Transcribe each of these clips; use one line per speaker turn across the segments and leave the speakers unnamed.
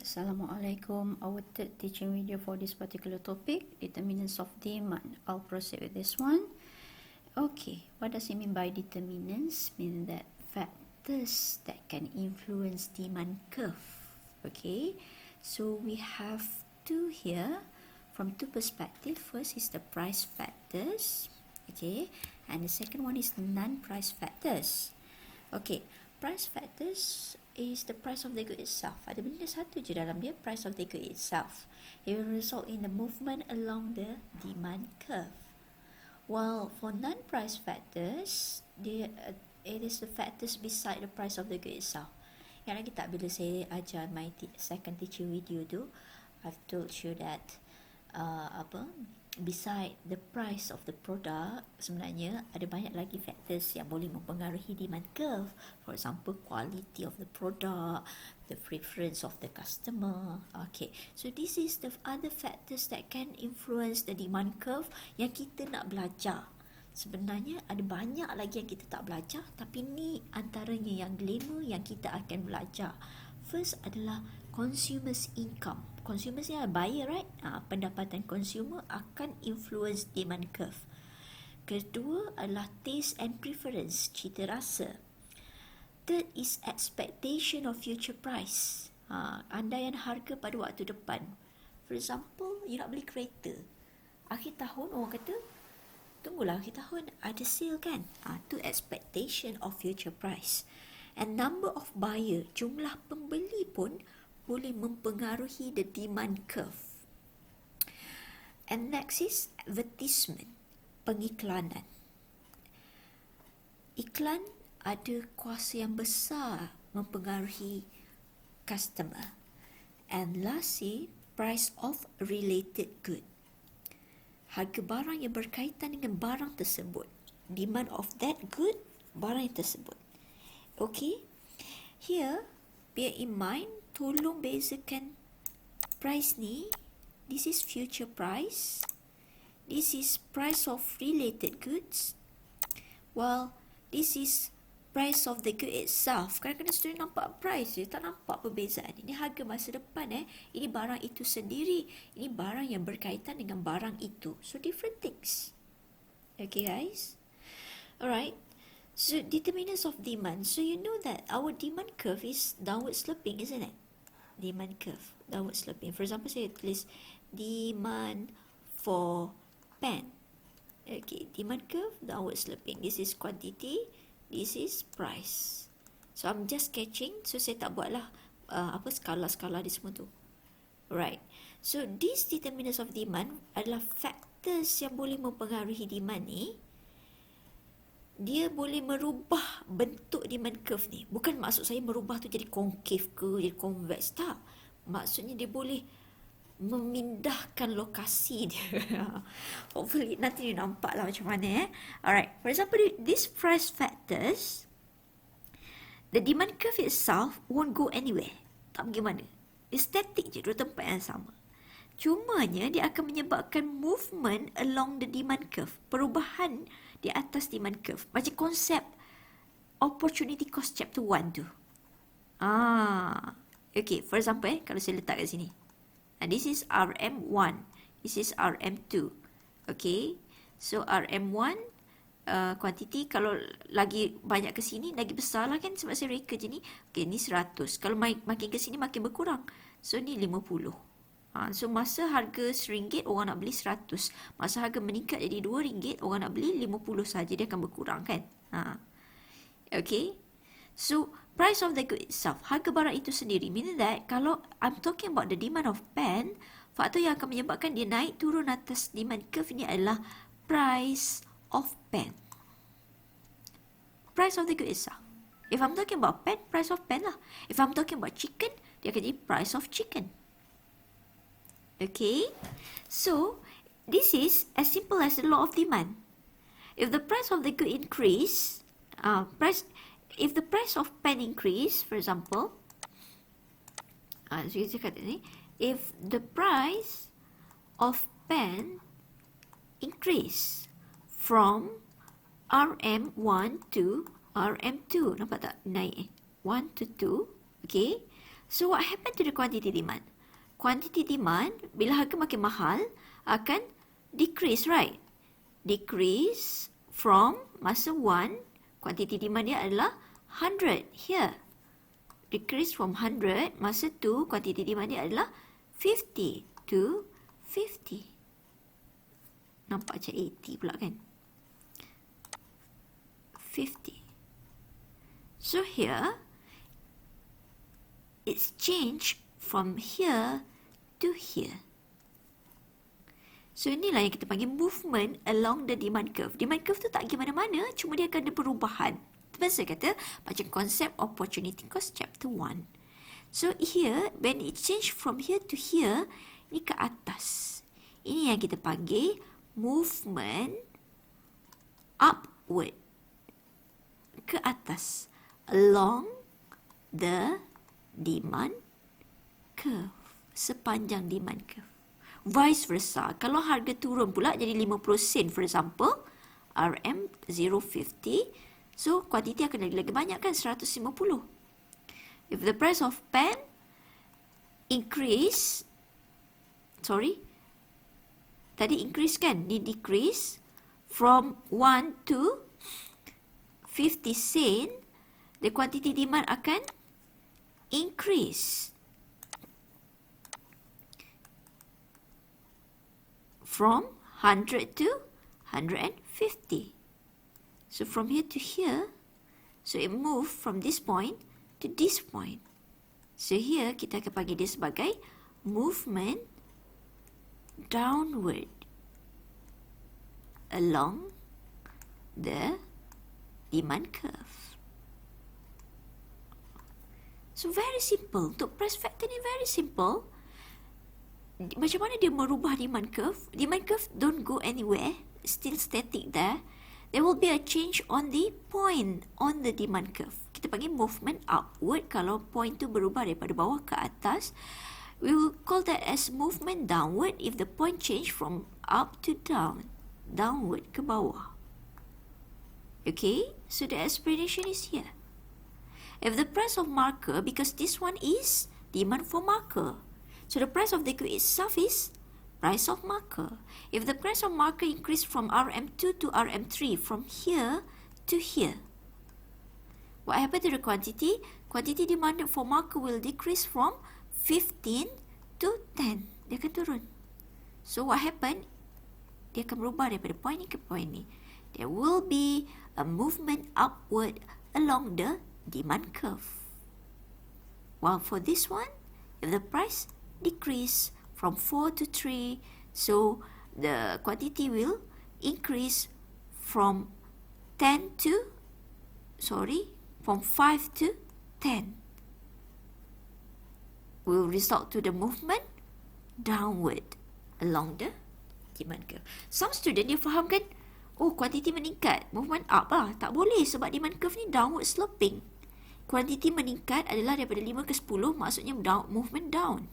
Assalamualaikum. Our third teaching video for this particular topic, determinants of demand. I'll proceed with this one. Okay, what does it mean by determinants? Mean that factors that can influence demand curve. Okay, so we have two here from two perspectives. First is the price factors. Okay, and the second one is non-price factors. Okay, price factors is the price of the good itself. Ada benda satu je dalam dia, price of the good itself. It will result in the movement along the demand curve. While for non-price factors, it is the factors beside the price of the good itself. Yang lagi tak, bila saya ajar my second teaching video tu, I've told you that beside the price of the product, sebenarnya ada banyak lagi factors yang boleh mempengaruhi demand curve. For example, quality of the product, the preference of the customer. Okay, so this is the other factors that can influence the demand curve yang kita nak belajar. Sebenarnya ada banyak lagi yang kita tak belajar, tapi ni antaranya yang 5 yang kita akan belajar. First adalah consumers income. Consumers ni adalah buyer, right? Pendapatan consumer akan influence demand curve. Kedua adalah taste and preference, cita rasa. Third is expectation of future price. Andaian harga pada waktu depan. For example, you nak beli kereta. Akhir tahun orang kata, tunggulah akhir tahun ada sale kan? Tu expectation of future price. And number of buyer, jumlah pembeli pun boleh mempengaruhi the demand curve. And next is advertisement, pengiklanan. Iklan ada kuasa yang besar mempengaruhi customer. And lastly, price of related good. Harga barang yang berkaitan dengan barang tersebut. Demand of that good, barang yang tersebut. Okay, here bear in mind, tolong bezakan price ni. This is future price. This is price of related goods. While this is price of the good itself. Kadang-kadang student nampak price je, tak nampak perbezaan. Ini harga masa depan. Ini barang itu sendiri. Ini barang yang berkaitan dengan barang itu. So different things. Okay guys. Alright. So determinants of demand. So you know that our demand curve is downward sloping, isn't it? Demand curve, downward sloping. For example, saya tulis demand for pen. Okay, demand curve, downward sloping. This is quantity, this is price. So I'm just sketching. So saya tak buatlah skala-skala di semua tu. Right. So these determinants of demand adalah factors yang boleh mempengaruhi demand ni. Dia boleh merubah bentuk demand curve ni. Bukan maksud saya merubah tu jadi concave ke, jadi convex. Tak. Maksudnya dia boleh memindahkan lokasi dia. Hopefully nanti you nampak lah macam mana. Alright. For example, these price factors, the demand curve itself won't go anywhere. Tak pergi mana. Dia static je, dua tempat yang sama. Cumanya dia akan menyebabkan movement along the demand curve. Perubahan di atas demand curve. Macam konsep opportunity cost chapter 1 tu. Okay, for example, kalau saya letak kat sini. This is RM1. This is RM2. Okay, so RM1 quantity, kalau lagi banyak ke sini, lagi besar lah kan, sebab saya reka je ni. Okay, ni 100. Kalau makin ke sini, makin berkurang. So, ni 50. So masa harga RM1 orang nak beli 100. Masa harga meningkat jadi RM2 orang nak beli 50 saja, dia akan berkurang kan. Okay. So price of the good itself, harga barang itu sendiri. Meaning that kalau I'm talking about the demand of pen, faktor yang akan menyebabkan dia naik turun atas demand curve ini adalah price of pen. Price of the good itself. If I'm talking about pen, price of pen lah. If I'm talking about chicken, dia akan jadi price of chicken. Okay, so this is as simple as the law of demand. If the price of the good increase, if the price of pen increase, for example, so kita kata ni, if the price of pen increase from RM1 to RM2, nampak tak naik 1 to 2, okay, So what happened to the quantity demand? Quantity demand, bila harga makin mahal, akan decrease, right? Decrease from masa 1, quantity demand dia adalah 100 here. Decrease from 100, masa 2, quantity demand dia adalah 50 to 50. Nampak macam 80 pula kan? 50. So here, it's changed from here to here. So inilah yang kita panggil movement along the demand curve. Demand curve tu tak pergi mana-mana, cuma dia akan ada perubahan. Saya kata macam konsep opportunity cost chapter 1. So here, when it change from here to here, ini ke atas. Ini yang kita panggil movement upward, ke atas, along the demand curve, sepanjang demand curve. Vice versa, kalau harga turun pula jadi 50 sen, for example, RM050, so kuantiti akan lagi banyak kan, 150. If the price of pen increase, tadi increase kan, ni decrease from 1 to 50 sen, the quantity demand akan increase from 100 to 150. So from here to here, so it moved from this point to this point. So here kita akan panggil dia sebagai movement downward along the demand curve. So very simple. Untuk price factor ni very simple. Macam mana dia merubah demand curve? Demand curve don't go anywhere, still static there. There will be a change on the point on the demand curve. Kita panggil movement upward kalau point tu berubah daripada bawah ke atas. We will call that as movement downward if the point change from up to down. Downward ke bawah. Okay, so the explanation is here. If the price of marker, because this one is demand for marker, so the price of the good itself is price of marker. If the price of marker increase from RM2 to RM3, from here to here, what happened to the quantity? Quantity demanded for marker will decrease from 15 to 10. Dia akan turun. So what happened? Dia akan berubah daripada point ni ke point ni. There will be a movement upward along the demand curve. While for this one, if the price decrease from 4 to 3, so the quantity will increase from 5 to 10. Will result to the movement downward along the demand curve. Some student dia fahamkan, oh quantity meningkat, movement up lah. Tak boleh sebab demand curve ni downward sloping. Quantity meningkat adalah daripada 5 ke 10, maksudnya movement down.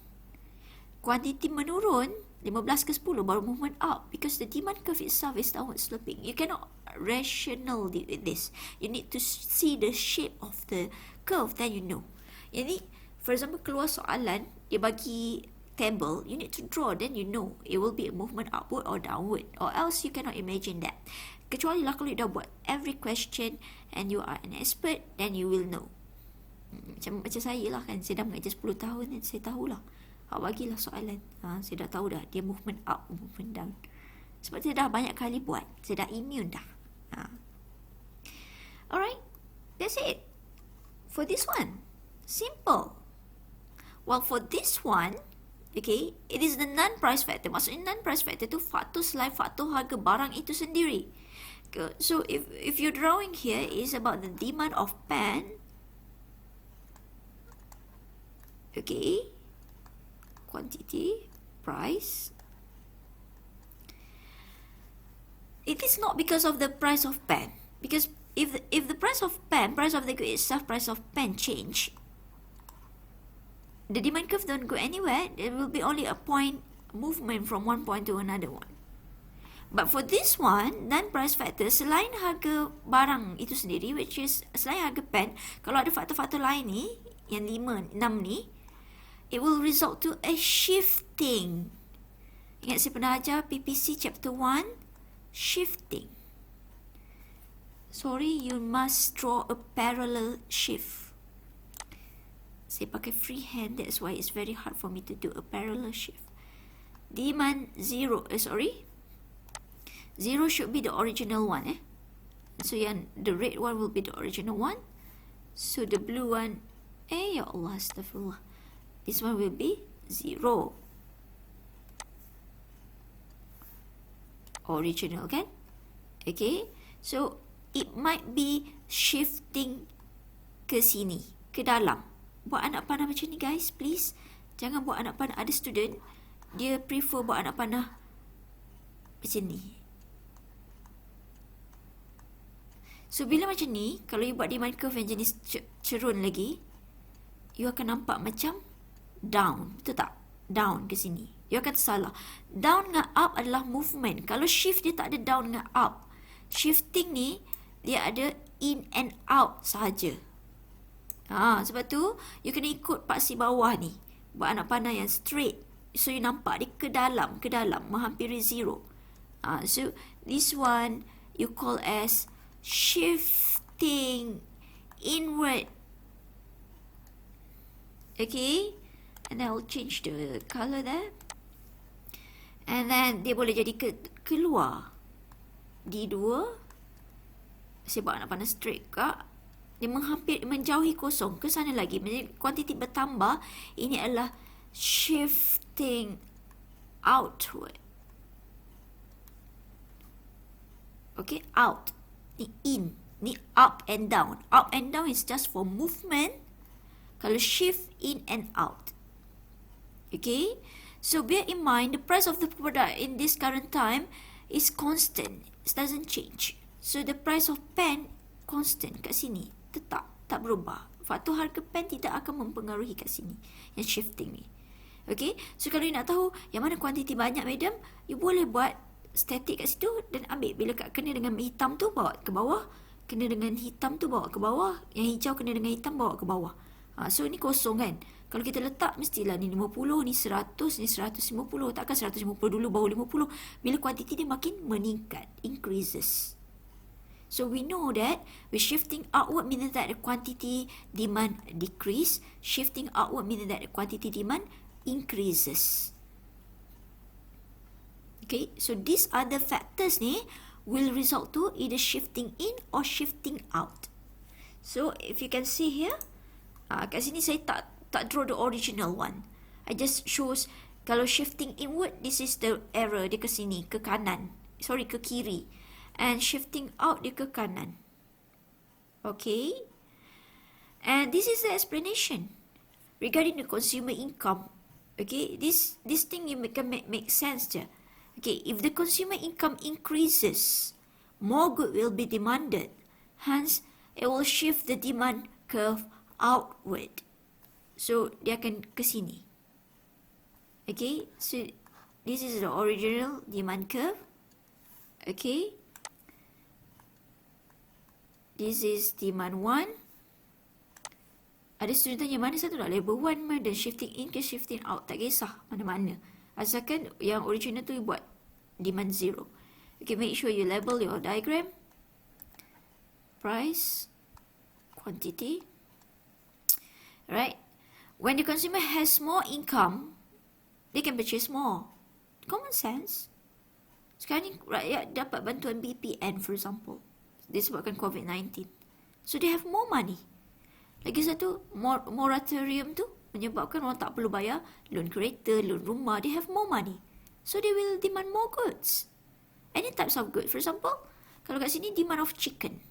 Quantity menurun 15 ke 10 baru movement up, because the demand curve itself is downward sloping. You cannot rational with this. You need to see the shape of the curve, then you know. Jadi, for example, keluar soalan, dia bagi table, you need to draw, then you know it will be a movement upward or downward, or else you cannot imagine that. Kecuali lah kalau you dah buat every question and you are an expert, then you will know. Macam saya lah kan, saya dah mengajar 10 tahun dan saya tahulah. Awak bagilah soalan, saya dah tahu dah dia movement up, movement down. Sebab saya dah banyak kali buat, saya dah immune dah. Alright, that's it. For this one, simple. Well, for this one, okay, it is the non-price factor. Maksudnya non-price factor tu faktor selain faktor harga barang itu sendiri. So if your drawing here is about the demand of pen, okay, quantity, price. It is not because of the price of pen. Because if the price of pen, price of the good itself, price of pen change, the demand curve don't go anywhere. There will be only a point movement from one point to another one. But for this one, non-price factor, selain harga barang itu sendiri, which is selain harga pen, kalau ada faktor-faktor lain ni, yang 5, 6 ni, it will result to a shifting. Ingat saya pernah ajar PPC chapter 1, shifting. Sorry, you must draw a parallel shift. Saya pakai freehand, that's why it's very hard for me to do a parallel shift. Demand 0, 0 should be the original one. So the red one will be the original one. So the blue one, ya Allah, astaghfirullah. This one will be 0. Original kan? Okay, so it might be shifting ke sini, ke dalam. Buat anak panah macam ni guys, please. Jangan buat anak panah. Ada student, dia prefer buat anak panah macam ni. So bila macam ni, kalau you buat demand curve yang jenis cerun lagi, you akan nampak macam down, betul tak? Down ke sini. You akan tersalah. Down dengan up adalah movement. Kalau shift dia tak ada down dengan up. Shifting ni dia ada in and out sahaja. Sebab tu you kena ikut paksi bawah ni. Buat anak panah yang straight. So you nampak dia ke dalam, menghampiri 0. So this one you call as shifting inward. Okay, and then I'll change the color there. And then dia boleh jadi keluar. D2. Saya buat anak panah straight kak. Dia menjauhi kosong ke sana lagi. Menjadi kuantiti bertambah. Ini adalah shifting outward. Okay, out. Ni in. Ni up and down. Up and down is just for movement. Kalau shift in and out. Okay, so bear in mind the price of the product in this current time is constant. It doesn't change. So the price of pen constant kat sini. Tetap, tak berubah. Faktor harga pen tidak akan mempengaruhi kat sini. Yang shifting ni. Okay, so kalau you nak tahu yang mana kuantiti banyak madam, you boleh buat static kat situ dan ambil. Bila kena dengan hitam tu, bawa ke bawah. Kena dengan hitam tu, bawa ke bawah. Yang hijau kena dengan hitam, bawa ke bawah. So ni kosong kan. Kalau kita letak, mestilah ni 50, ni 100, ni 150. Takkan 150 dulu baru 50. Bila kuantiti dia makin meningkat, increases. So we know that with shifting outward meaning that the quantity demand decrease. Shifting outward meaning that the quantity demand increases. Okay, so these other factors ni will result to either shifting in or shifting out. So if you can see here, kat sini saya tak draw the original one. I just shows kalau shifting inward, this is the error, dia ke sini, ke kanan. Sorry, ke kiri. And shifting out, dia ke kanan. Okay. And this is the explanation regarding the consumer income. Okay, this thing you can make sense je. Okay, if the consumer income increases, more good will be demanded. Hence, it will shift the demand curve outward. So, dia akan ke sini. Okay, so this is the original demand curve. Okay. This is demand 1. Ada student tanya mana satu nak label 1 dan shifting in ke shifting out. Tak kisah mana-mana. Asalkan yang original tu you buat demand 0. Okay, make sure you label your diagram. Price, quantity. Right. When the consumer has more income, they can purchase more. Common sense. Sekarang ni rakyat dapat bantuan BPN for example. Disebabkan COVID-19. So they have more money. Lagi satu, moratorium tu menyebabkan orang tak perlu bayar loan kereta, loan rumah. They have more money. So they will demand more goods. Any types of goods. For example, kalau kat sini demand of chicken.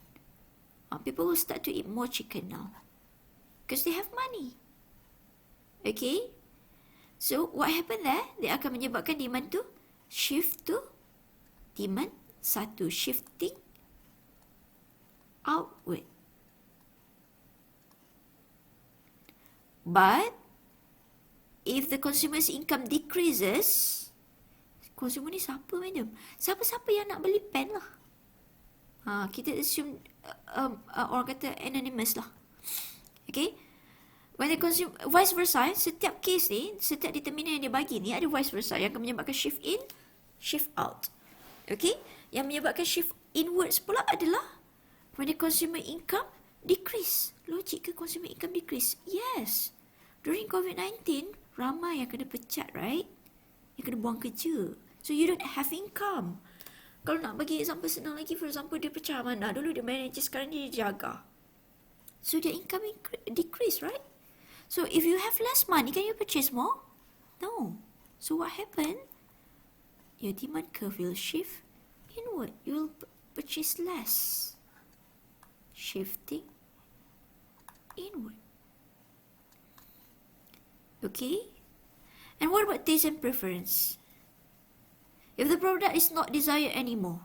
People will start to eat more chicken now. Because they have money. Okay. So what happened there? Dia akan menyebabkan demand tu shift to demand 1. Shifting outward. But if the consumer's income decreases, consumer ni siapa madam? Siapa-siapa yang nak beli pen lah. Kita assume orang kata anonymous lah. Okay. When the consumer, vice versa, setiap case ni, setiap determinant yang dia bagi ni ada vice versa yang akan menyebabkan shift in, shift out. Okay? Yang menyebabkan shift inwards pula adalah when the consumer income decrease. Logik ke consumer income decrease? Yes. During COVID-19, ramai yang kena pecat, right? Yang kena buang kerja. So you don't have income. Kalau nak bagi example senang lagi, for example, dia pecah mana? Dulu dia manager, sekarang dia jaga. So their income decrease, right? So if you have less money, can you purchase more? No. So what happened? Your demand curve will shift inward. You will purchase less. Shifting inward. Okay? And what about taste and preference? If the product is not desired anymore,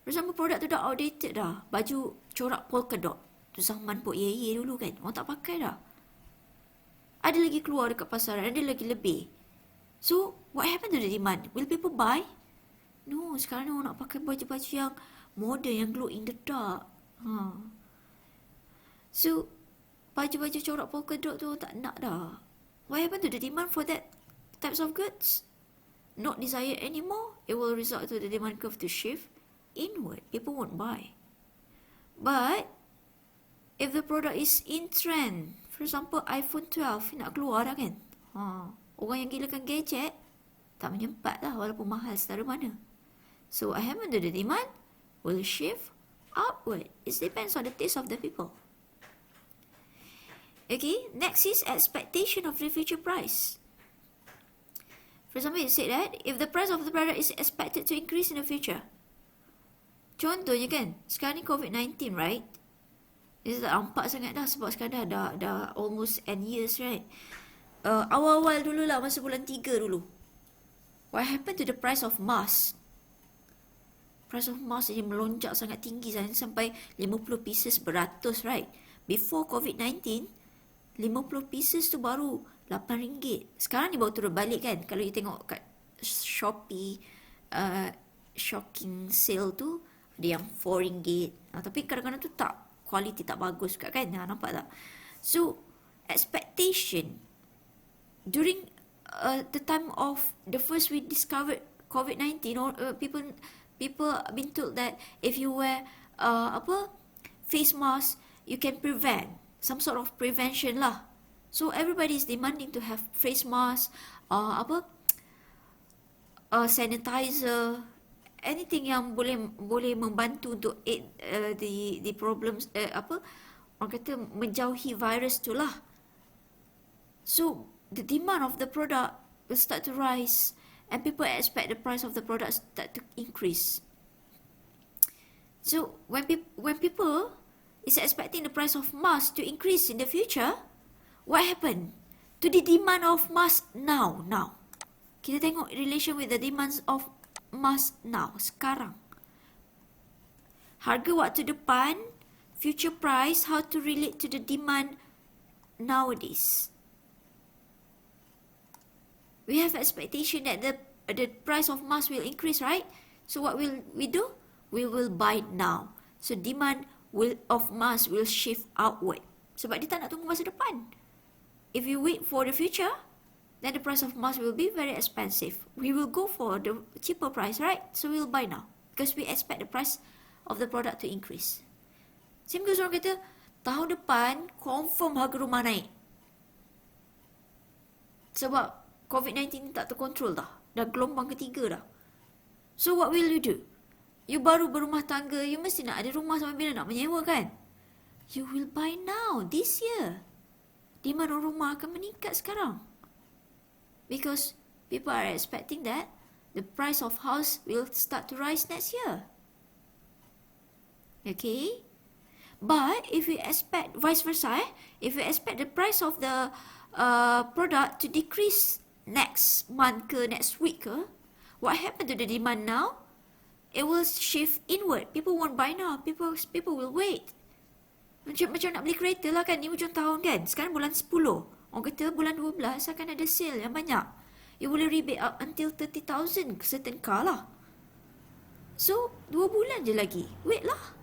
for example, produk tu dah outdated dah. Baju corak polka dot. Tu zaman Pok Ye dulu kan. Orang tak pakai dah. Ada lagi keluar dekat pasaran, ada lagi lebih. So, what happened to the demand? Will people buy? No, sekarang orang nak pakai baju-baju yang modern, yang glow in the dark. So, baju-baju corak polka dot tu tak nak dah. What happened to the demand for that types of goods? Not desired anymore. It will result to the demand curve to shift inward. People won't buy. But, if the product is in trend, for example, iPhone 12 nak keluar dah kan? Orang yang gilakan gadget tak menyempat lah walaupun mahal setara mana. So what happened to the demand will shift outward. It depends on the taste of the people. Okay, next is expectation of the future price. For example, it said that if the price of the product is expected to increase in the future. Contohnya kan, sekarang ni COVID-19, right? Dia tak nampak sangat dah sebab sekarang dah almost end years, right? Awal-awal dulu lah, masa bulan 3 dulu. What happened to the price of mask? Price of mask dia melonjak sangat tinggi sampai 50 pieces beratus, right? Before COVID-19, 50 pieces tu baru RM8. Sekarang ni baru turun balik kan? Kalau you tengok kat Shopee, shocking sale tu, ada yang RM4. Tapi kadang-kadang tu tak, quality tak bagus juga kan? Nampak tak? So, expectation during the time of the first we discovered COVID-19, or people been told that if you wear face mask, you can prevent some sort of prevention lah. So everybody is demanding to have face mask, sanitizer, anything yang boleh membantu untuk aid the problems, orang kata menjauhi virus tu lah. So the demand of the product will start to rise, and people expect the price of the product start to increase. So when people is expecting the price of mask to increase in the future, what happened to the demand of mask now? Kita tengok relation with the demands of mask now, sekarang. Harga waktu depan, future price, how to relate to the demand nowadays. We have expectation that the price of mask will increase, right? So what will we do? We will buy now. So demand of mask will shift outward. Sebab dia tak nak tunggu masa depan. If you wait for the future, then the price of mask will be very expensive. We will go for the cheaper price, right? So we will buy now. Because we expect the price of the product to increase. Same goes orang kata, tahun depan confirm harga rumah naik. Sebab COVID-19 tak terkontrol dah. Dah gelombang ketiga dah. So what will you do? You baru berumah tangga, you mesti nak ada rumah sampai bila nak menyewa kan? You will buy now, this year. Demand rumah akan meningkat sekarang. Because people are expecting that the price of house will start to rise next year. Okay? But if we expect vice versa, if we expect the price of the product to decrease next month ke next week ke, what happened to the demand now? It will shift inward. People won't buy now. People will wait. Macam nak beli kereta lah kan, ni hujung tahun kan. Sekarang bulan 10. Orang kata bulan 12 akan ada sale yang banyak. You boleh rebate up until 30,000 certain car lah. So, 2 bulan je lagi. Wait lah.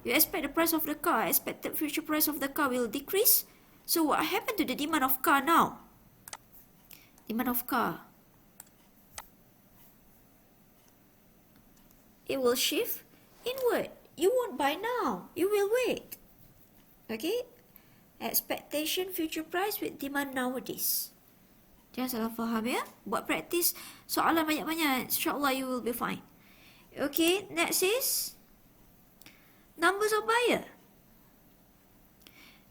You expect the price of the car, expected future price of the car will decrease. So what happened to the demand of car now? Demand of car. It will shift inward. You won't buy now. You will wait. Okay? Expectation future price with demand nowadays. Jangan salah faham ya. Buat praktis soalan banyak-banyak. InsyaAllah you will be fine. Okay, next is numbers of buyer.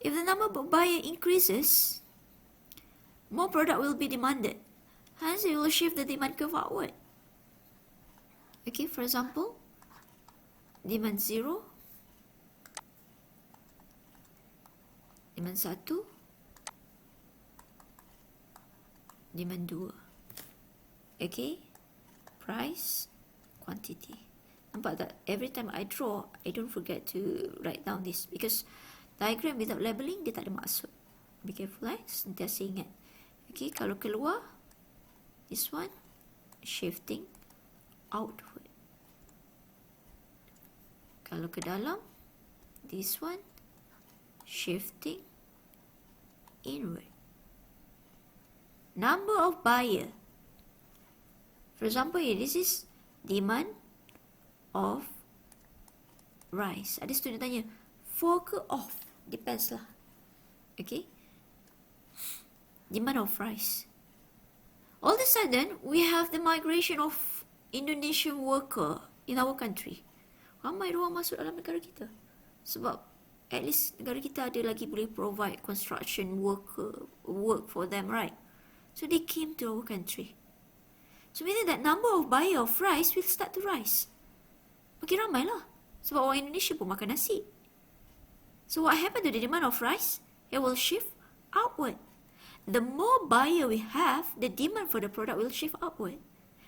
If the number of buyer increases, more product will be demanded. Hence, it will shift the demand curve outward. Okay, for example, demand 0, demand 1, demand 2. Okay, price, quantity. Nampak tak? Every time I draw, I don't forget to write down this because diagram without labeling, dia tak ada maksud. Be careful sentiasa ingat. Okay, kalau keluar, this one, shifting outward. Kalau ke dalam, this one, shifting inward. Number of buyer. For example, here, this is demand of rice. Ada student tanya, for ke off? Depends lah. Okay. Demand of rice. All of a sudden, we have the migration of Indonesian worker in our country. Ramai orang masuk dalam negara kita. Sebab at least negara kita ada lagi boleh provide construction worker, work for them, right? So they came to our country. So meaning that number of buyer of rice will start to rise. Makin ramai lah. Sebab orang Indonesia pun makan nasi. So what happened to the demand of rice? It will shift outward. The more buyer we have, the demand for the product will shift upward.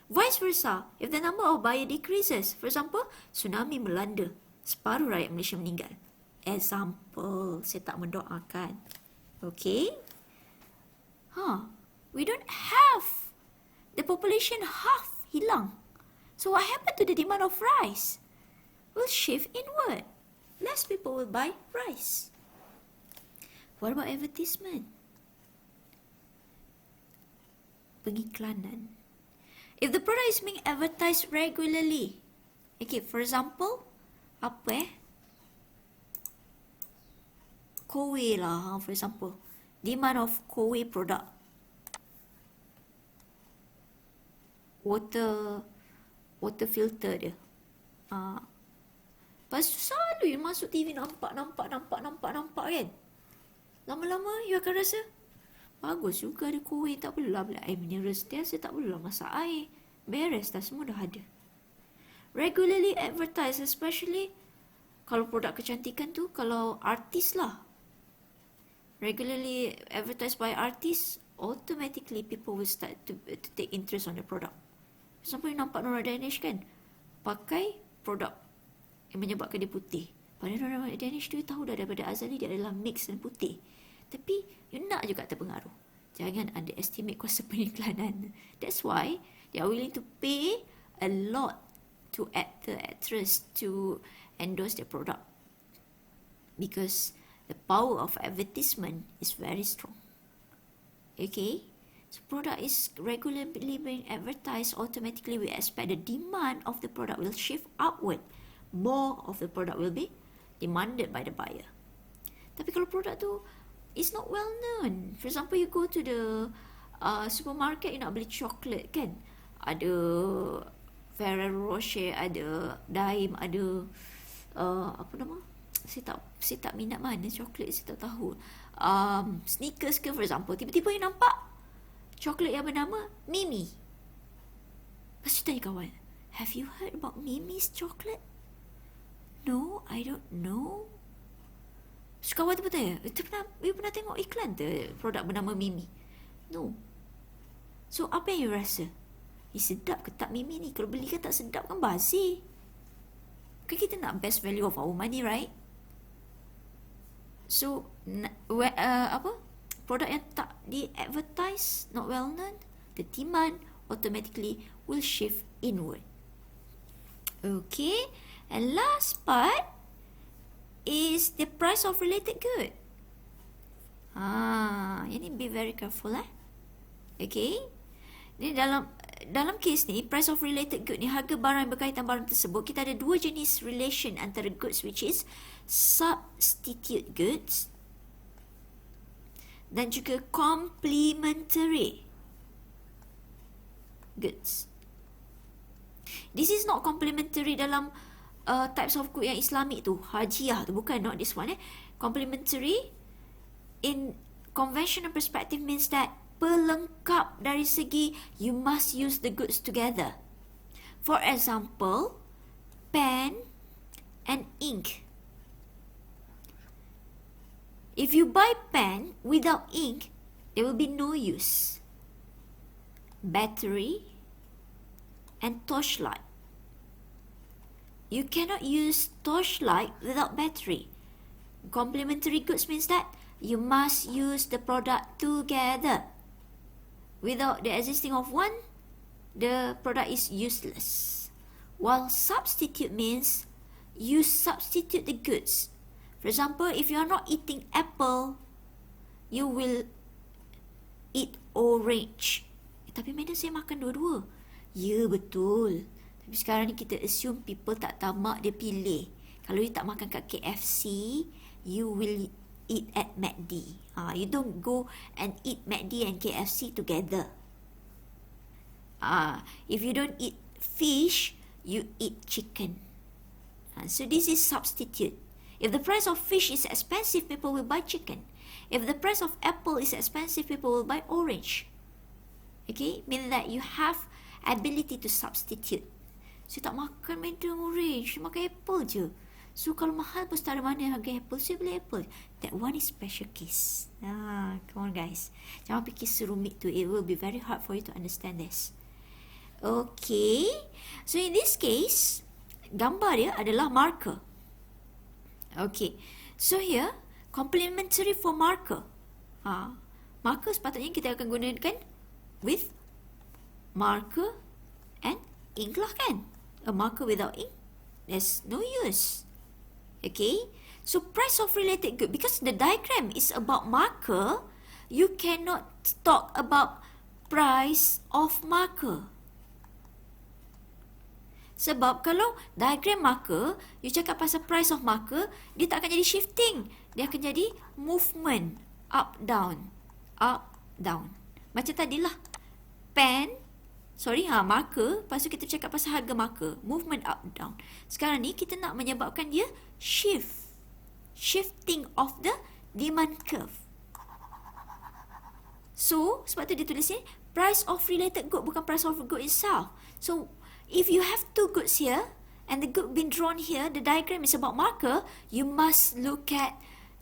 Vice versa, if the number of buyer decreases, for example, tsunami melanda, separuh rakyat Malaysia meninggal. Example, saya tak mendoakan. Okay? We don't have the population half hilang. So what happened to the demand of rice? Will shift inward. Less people will buy rice. What about advertisement? Pengiklanan. If the product is being advertised regularly, okay, for example, Kowe lah, for example, demand of Kowe product. Water filter dia. Lepas tu selalu masuk TV nampak kan. Lama-lama you akan rasa, bagus juga ada kuih, tak perlulah beli air mineral sentiasa, tak perlulah masak air. Beres dah, semua dah ada. Regularly advertise, especially kalau produk kecantikan tu, kalau artis lah. Regularly advertised by artists, automatically people will start to take interest on the product. Sampai nampak Nora Danish kan, pakai produk yang menyebabkan dia putih. Padahal Nora Danish tu tahu dah daripada azali dia adalah mix dan putih. Tapi you nak juga terpengaruh. Jangan underestimate kuasa pengiklanan. That's why they are willing to pay a lot to actor, actress to endorse their product. Because the power of advertisement is very strong. Okay? So product is regularly being advertised, automatically we expect the demand of the product will shift upward. More of the product will be demanded by the buyer. Tapi kalau produk tu is not well known, for example, you go to the supermarket, you nak beli coklat kan, ada Ferrero Rocher, ada Daim, ada apa nama, saya tak minat mana coklat, saya tak tahu, Snickers ke for example, tiba-tiba you nampak coklat yang bernama Mimi. Lepas tu tanya kawan, have you heard about Mimi's chocolate? No, I don't know. So kawan tu bertanya, you pernah tengok iklan tu produk bernama Mimi? No. So apa yang you rasa? Sedap ke tak Mimi ni? Kalau beli kan tak sedap kan, basi. Kan kita nak best value of our money, right? So produk yang tak di-advertise, not well known, the demand automatically will shift inward. Okay, and last part is the price of related good. Ini be very careful Okay. Ni dalam kes ni, price of related good ni, harga barang yang berkaitan barang tersebut, kita ada dua jenis relation antara goods, which is substitute goods dan juga complementary goods. This is not complementary dalam types of good yang Islamik tu, hajiah tu, bukan, not this one. Complementary in conventional perspective means that pelengkap dari segi you must use the goods together. For example, pen and ink. If you buy pen without ink, there will be no use. Battery and torchlight. You cannot use torchlight without battery. Complementary goods means that you must use the product together. Without the existing of one, the product is useless. While substitute means you substitute the goods. For example, if you are not eating apple, you will eat orange. Tapi madam, saya makan dua-dua. Ya, betul. Tapi sekarang ni kita assume people tak tamak, dia pilih. Kalau you tak makan kat KFC, you will eat at McD. You don't go and eat McD and KFC together. If you don't eat fish, you eat chicken. So this is substitute. If the price of fish is expensive, people will buy chicken. If the price of apple is expensive, people will buy orange. Okay, meaning that you have ability to substitute. So tak makan madam orange, makan apple je. So kalau mahal pun setara mana harga apple, saya beli apple. That one is special case. Come on guys. Jangan fikir serumit tu. It will be very hard for you to understand this. Okay. So in this case, gambar dia adalah marker. Okay. So here, complementary for marker. Marker sepatutnya kita akan gunakan with marker and ink lah kan. A marker without ink, there's no use. Okay, so price of related good, because the diagram is about marker, you cannot talk about price of marker. Sebab kalau diagram marker, you cakap pasal price of marker, dia tak akan jadi shifting. Dia akan jadi movement, up, down, up, down. Macam tadilah, marker, lepas tu kita cakap pasal harga marker, movement up, down. Sekarang ni kita nak menyebabkan dia shifting of the demand curve. So, sebab tu dia tulis ni, price of related good, bukan price of good itself. So, if you have two goods here, and the good been drawn here, the diagram is about marker, you must look at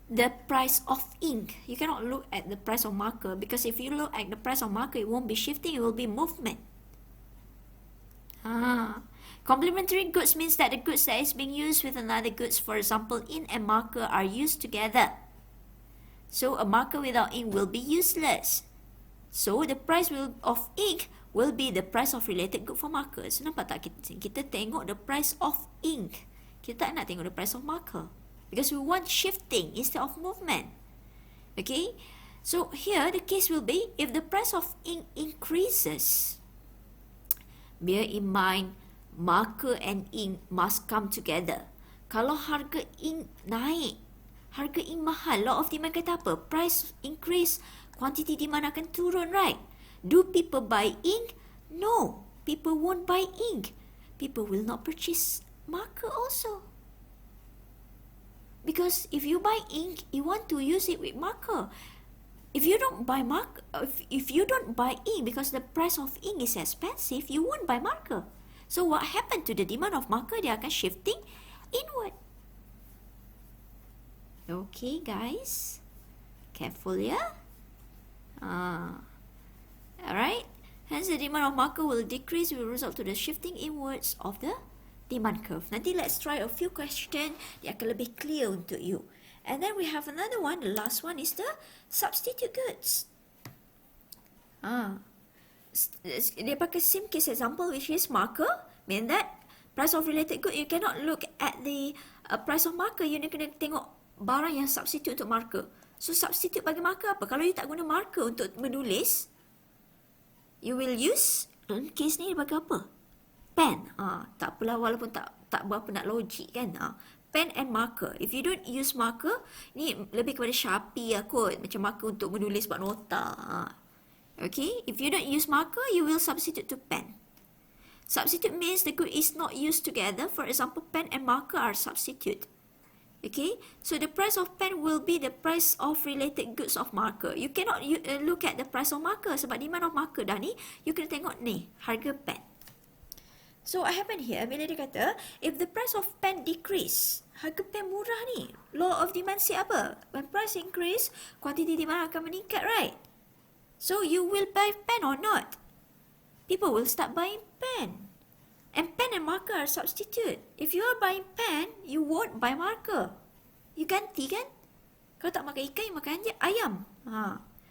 the price of ink. You cannot look at the price of marker, because if you look at the price of marker, it won't be shifting, it will be movement. Complementary goods means that the goods that is being used with another goods, for example, ink and marker, are used together. So a marker without ink will be useless. So the price of ink will be the price of related good for markers. Nampak tak? Kita tengok the price of ink. Kita tak nak tengok the price of marker. Because we want shifting instead of movement. Okay? So here the case will be, if the price of ink increases, bear in mind, marker and ink must come together. Kalau harga ink naik, harga ink mahal, law of demand kata apa? Price increase, quantity demand akan turun, right? Do people buy ink? No, people won't buy ink. People will not purchase marker also. Because if you buy ink, you want to use it with marker. If you don't buy if you don't buy ink because the price of ink is expensive, you won't buy marker. So what happened to the demand of marker? Dia akan shifting inward. Okay, guys, careful, yeah. Alright. Hence, the demand of marker will decrease, will result to the shifting inwards of the demand curve. Nanti let's try a few questions. Dia akan lebih clear untuk you. And then we have another one. The last one is the substitute goods. Dia pakai same case example, which is marker. Mean that price of related good, you cannot look at the price of marker. You kena tengok barang yang substitute untuk marker. So substitute bagi marker apa? Kalau you tak guna marker untuk menulis, you will use, dalam case ni bagi apa? Pen. Tak apalah, walaupun tak berapa nak logik kan. Pen and marker. If you don't use marker, ni lebih kepada Sharpie lah kot. Macam marker untuk menulis buat nota. Okay, if you don't use marker, you will substitute to pen. Substitute means the good is not used together. For example, pen and marker are substitute. Okay, so the price of pen will be the price of related goods of marker. You cannot look at the price of marker sebab demand of marker dah ni. You kena tengok ni, harga pen. So what happened here, bila dia kata, if the price of pen decrease, harga pen murah ni. Law of demand say apa? When price increase, quantity demand akan meningkat, right? So you will buy pen or not? People will start buying pen. And pen and marker are substitute. If you are buying pen, you won't buy marker. You ganti kan? Kalau tak makan ikan, you makan je ayam.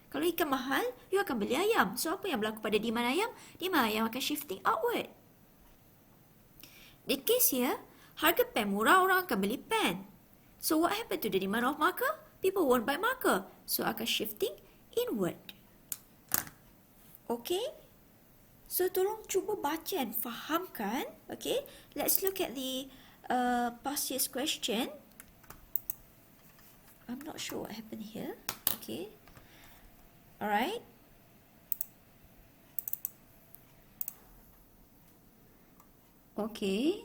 Kalau ikan mahal, you akan beli ayam. So apa yang berlaku pada demand ayam? Demand ayam akan shifting outward. The case here, harga pen murah, orang akan beli pen. So what happened to the demand of marker? People won't buy marker. So akan shifting inward. Okay? So tolong cuba baca dan fahamkan. Okay? Let's look at the past year's question. I'm not sure what happened here. Okay. Alright. Okay.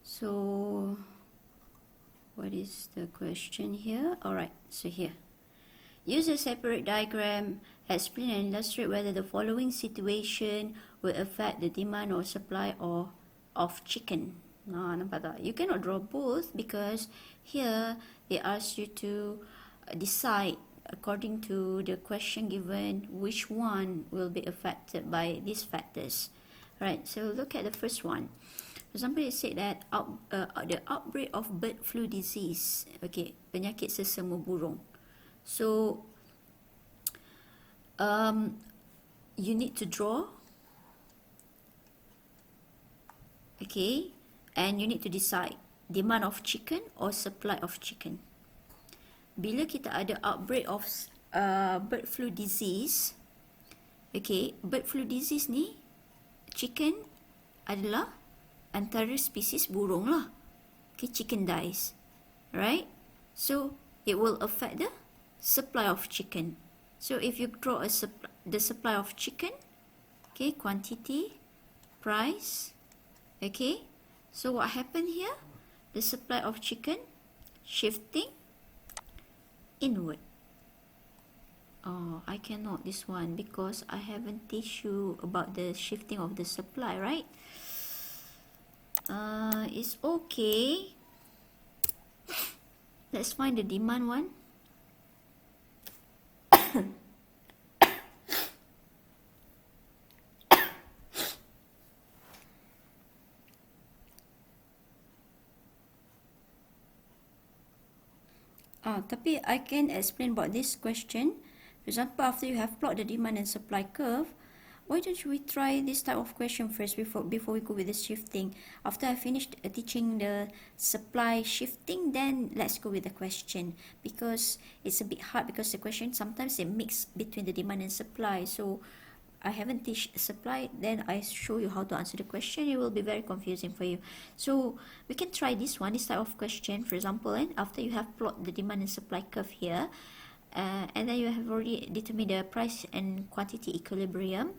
So what is the question here? Alright. So here. Use a separate diagram, explain and illustrate whether the following situation will affect the demand or supply of chicken. Nampak tak? You cannot draw both because here they ask you to decide according to the question given which one will be affected by these factors. Right, so look at the first one. For example, it said that the outbreak of bird flu disease, okay, penyakit sesama burung. So, you need to draw, okay, and you need to decide demand of chicken or supply of chicken. Bila kita ada outbreak of bird flu disease, okay, bird flu disease ni, chicken adalah antara spesies burung lah. Okay, chicken dies, right? So, it will affect the supply of chicken. So if you draw the supply of chicken, okay, quantity, price, okay. So what happened here? The supply of chicken shifting inward. Oh, I cannot this one because I haven't teach you about the shifting of the supply, right? It's okay. Let's find the demand one. Tapi I can explain about this question. For example, after you have plot the demand and supply curve, why don't we try this type of question first before we go with the shifting? After I finished teaching the supply shifting, then let's go with the question, because it's a bit hard because the question sometimes they mix between the demand and supply. So I haven't teach supply, then I show you how to answer the question. It will be very confusing for you. So we can try this one, this type of question. For example, and after you have plot the demand and supply curve here, and then you have already determined the price and quantity equilibrium.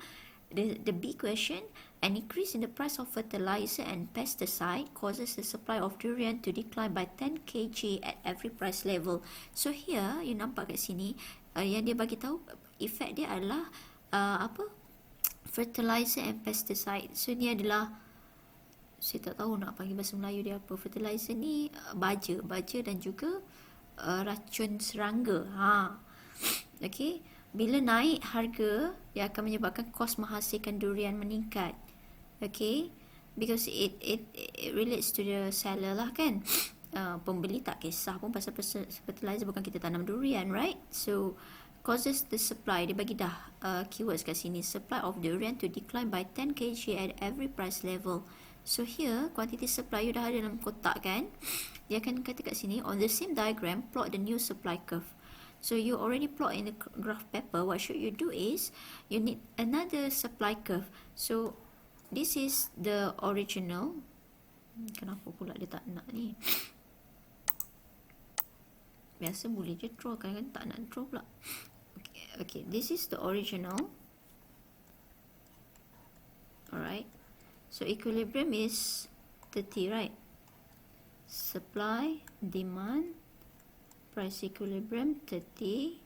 The B question, an increase in the price of fertilizer and pesticide causes the supply of durian to decline by 10 kg at every price level. So here, you nampak kat sini, yang dia bagi tahu efek dia adalah fertilizer and pesticide. So ni adalah, saya tak tahu nak panggil bahasa Melayu dia apa. Fertilizer ni baja dan juga racun serangga. Okay, bila naik harga, dia akan menyebabkan kos menghasilkan durian meningkat. Okay, because it relates to the seller lah kan. Pembeli tak kisah pun pasal fertilizer, bukan kita tanam durian, right? So causes the supply, dia bagi dah keywords kat sini, supply of durian to decline by 10 kg at every price level. So here, quantity supply you dah ada dalam kotak kan. Dia akan kata kat sini, on the same diagram, plot the new supply curve. So you already plot in the graph paper. What should you do is, you need another supply curve. So this is the original. Kenapa pula dia tak nak ni? Biasa boleh je draw, kadang-kadang tak nak draw pula. Okay, this is the original. Alright, so equilibrium is 30, right? Supply, demand, price equilibrium 30,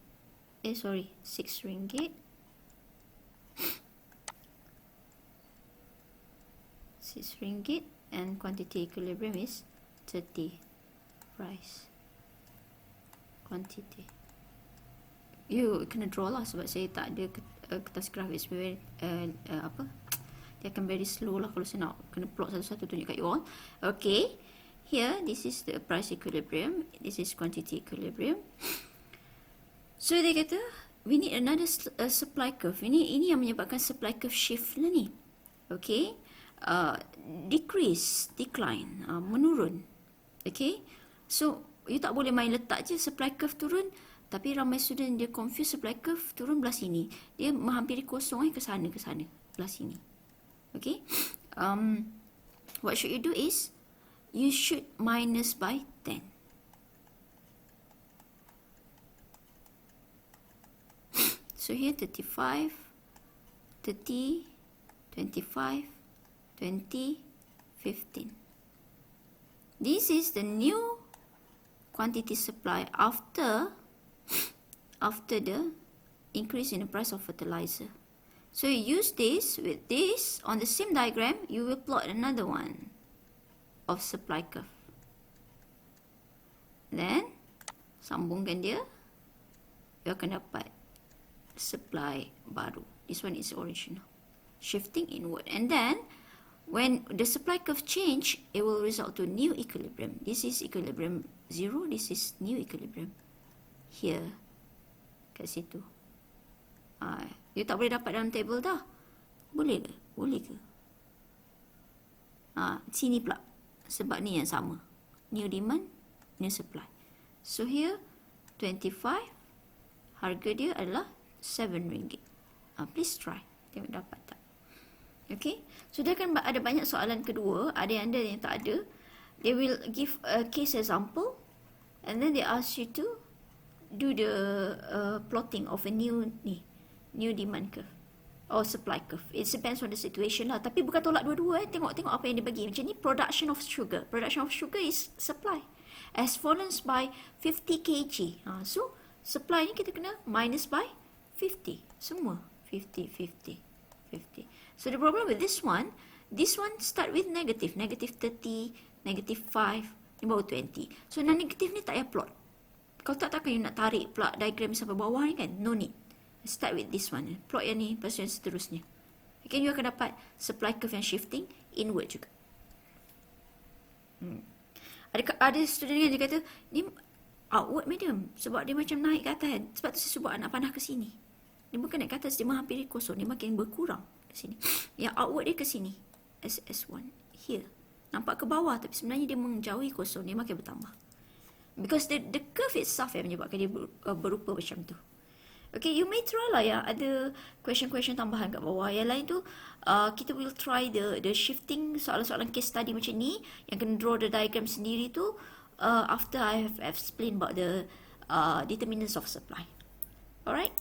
6 ringgit. 6 ringgit, and quantity equilibrium is 30. Price, quantity. You kena draw lah, sebab saya tak ada kertas graph. It's very dia akan very slow lah kalau saya nak kena plot satu-satu tunjuk kat you all. Okay, here this is the price equilibrium, this is quantity equilibrium. So dia kata we need another supply curve. Ini yang menyebabkan supply curve shift lah ni. Okay, decline, menurun. Okay, so you tak boleh main letak je supply curve turun. Tapi ramai student dia confuse supply curve turun belah sini. Dia menghampiri kosong ke sana belah sini. Okay. What should you do is, you should minus by 10. So here 35, 30, 25, 20, 15. This is the new quantity supply after the increase in the price of fertilizer. So you use this with this on the same diagram, you will plot another one of supply curve. Then sambungkan dia, you akan dapat supply baru. This one is original, shifting inward. And then when the supply curve change, it will result to new equilibrium. This is equilibrium 0, this is new equilibrium. Here, kat situ. You tak boleh dapat dalam table dah. Boleh ke? Boleh ke? Sini pula. Sebab ni yang sama. New demand, new supply. So here, 25. Harga dia adalah 7 ringgit. Please try. Tengok dapat tak. Okay. So dia akan ada banyak soalan kedua. Ada yang tak ada. They will give a case example. And then they ask you to do the plotting of a new demand curve or supply curve. It depends on the situation lah. Tapi bukan tolak dua-dua. Tengok apa yang dia bagi. Macam ni production of sugar. Production of sugar is supply. Has fallen by 50 kg. So supply ni kita kena minus by 50. Semua 50, 50, 50. So the problem with this one start with negative 30, negative 5, ni baru 20. So negative ni tak payah plot. Kalau takkan you nak tarik pula diagram sampai bawah ni kan? No need. Start with this one. Plot yang ni, lepas tu yang seterusnya. Okay, you akan dapat supply curve yang shifting inward juga. Ada student yang dia kata, ni outward medium. Sebab dia macam naik ke atas. Sebab tu saya cuba nak panah ke sini. Dia bukan naik ke atas, dia menghampiri kosong. Dia makin berkurang ke sini. Yang outward dia ke sini. SS1. Here. Nampak ke bawah, tapi sebenarnya dia menjauhi kosong. Dia makin bertambah. Because the curve itself yang menyebabkan dia berupa macam tu. Okay, you may try lah ya. Ada question tambahan kat bawah. Yang lain tu, kita will try the shifting soalan-soalan case study macam ni. Yang kena draw the diagram sendiri tu. After I have explained about the determinants of supply. Alright.